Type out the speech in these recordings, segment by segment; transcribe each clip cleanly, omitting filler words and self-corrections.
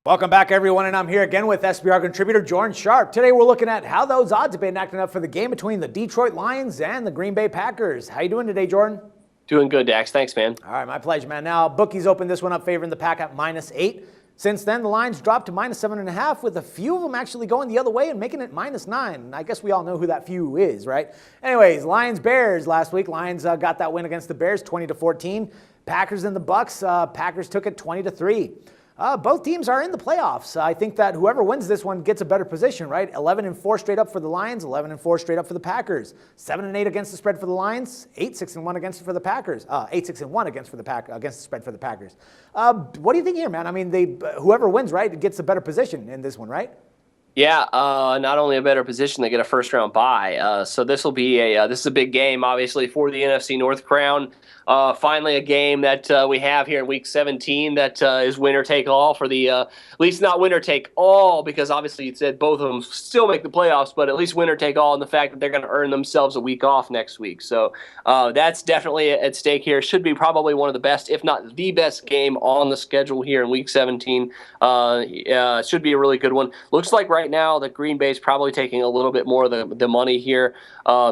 Welcome back, everyone, and I'm here again with SBR contributor Jordan Sharp. Today we're looking at how those odds have been acting up for the game between the Detroit Lions and the Green Bay Packers. How you doing today, Jordan? Doing good, Dax. Thanks, man. All right, my pleasure, man. Now, bookies opened this one up favoring the Pack at -8. Since then, the lines dropped to -7.5, with a few of them actually going the other way and making it -9. I guess we all know who that few is, right? Anyways, Lions-Bears last week. Lions got that win against the Bears, 20-14. Packers and the Bucks. Packers took it 20-3. Both teams are in the playoffs. I think that whoever wins this one gets a better position, right? 11-4 straight up for the Lions, 11-4 straight up for the Packers. 7-8 against the spread for the Lions, 8-6-1 against for the Packers. 8-6-1 against the spread for the Packers. What do you think here, man? I mean, whoever wins, right, gets a better position in this one, right? Yeah, not only a better position, they get a first-round bye. So this will be this is a big game, obviously, for the NFC North crown. Finally, a game that we have here in Week 17 that is winner-take-all for the at least not winner-take-all, because obviously you said both of them still make the playoffs, but at least winner-take-all in the fact that they're going to earn themselves a week off next week. So that's definitely at stake here. Should be probably one of the best, if not the best game on the schedule here in Week 17. Should be a really good one. Looks like right now that Green Bay is probably taking a little bit more of the money here,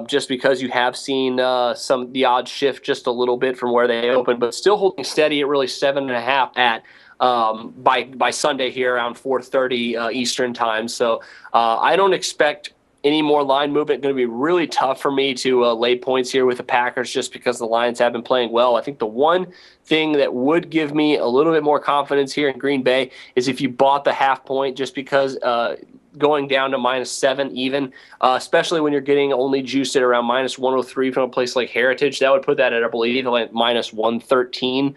just because you have seen the odds shift just a little bit from where they opened, but still holding steady at really 7.5 at by Sunday here around 4:30 Eastern time. So I don't expect any more line movement. Going to be really tough for me to lay points here with the Packers, just because the Lions have been playing well. I think the one thing that would give me a little bit more confidence here in Green Bay is if you bought the half point, just because going down to -7 even, especially when you're getting only juiced at around -103 from a place like Heritage. That would put that at, I believe, like -113.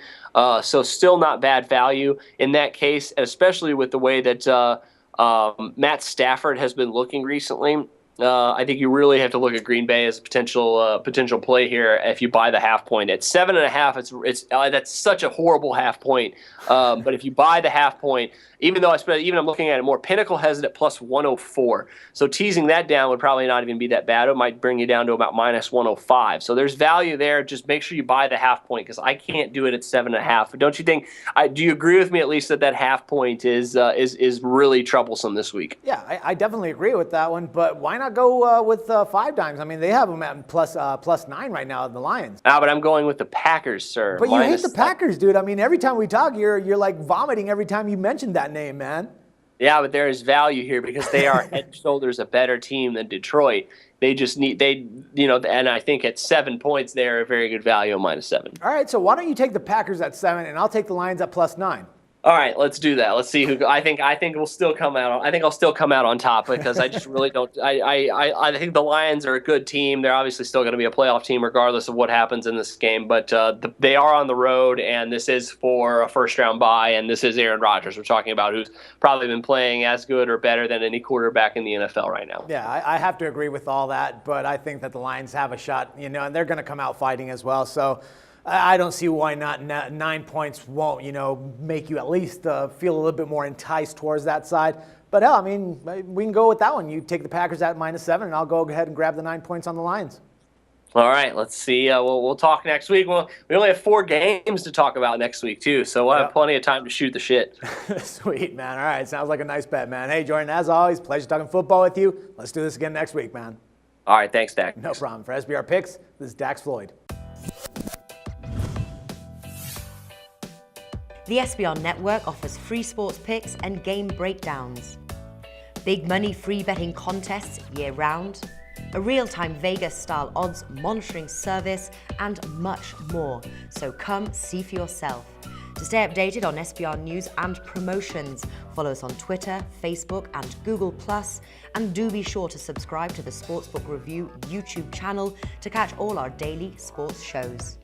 So still not bad value in that case, especially with the way that Matt Stafford has been looking recently. I think you really have to look at Green Bay as a potential play here if you buy the half point. At 7.5, it's that's such a horrible half point. But if you buy the half point, even I'm looking at it more, Pinnacle has it at +104. So teasing that down would probably not even be that bad. It might bring you down to about -105. So there's value there. Just make sure you buy the half point, because I can't do it at 7.5. But don't you think? Do you agree with me at least that half point is really troublesome this week? Yeah, I definitely agree with that one. But why not go with 5 dimes? I mean, they have them at +9 right now, the Lions. But I'm going with the Packers, sir. But you hate the Packers, dude. I mean, every time we talk, you're like vomiting every time you mention that name, man. Yeah, but there is value here because they are head and shoulders a better team than Detroit. They just and I think at 7 points, they're a very good value at -7. All right, so why don't you take the Packers at 7, and I'll take the Lions at +9. All right, let's do that. Let's see who. I think we'll still come out. I think I'll still come out on top, because I just really don't. I think the Lions are a good team. They're obviously still going to be a playoff team regardless of what happens in this game. But they are on the road, and this is for a first-round bye, and this is Aaron Rodgers we're talking about, who's probably been playing as good or better than any quarterback in the NFL right now. Yeah, I have to agree with all that, but I think that the Lions have a shot, and they're going to come out fighting as well. So I don't see why not 9 points won't, make you at least feel a little bit more enticed towards that side. But hell, I mean, we can go with that one. You take the Packers at -7, and I'll go ahead and grab the 9 points on the Lions. All right, let's see. We'll talk next week. Well, we only have 4 games to talk about next week, too, so we'll have plenty of time to shoot the shit. Sweet, man. All right, sounds like a nice bet, man. Hey, Jordan, as always, pleasure talking football with you. Let's do this again next week, man. All right, thanks, Dax. No problem. For SBR Picks, this is Dax Floyd. The SBR Network offers free sports picks and game breakdowns, big money free betting contests year-round, a real-time Vegas-style odds monitoring service, and much more. So come see for yourself. To stay updated on SBR news and promotions, follow us on Twitter, Facebook, and Google+, and do be sure to subscribe to the Sportsbook Review YouTube channel to catch all our daily sports shows.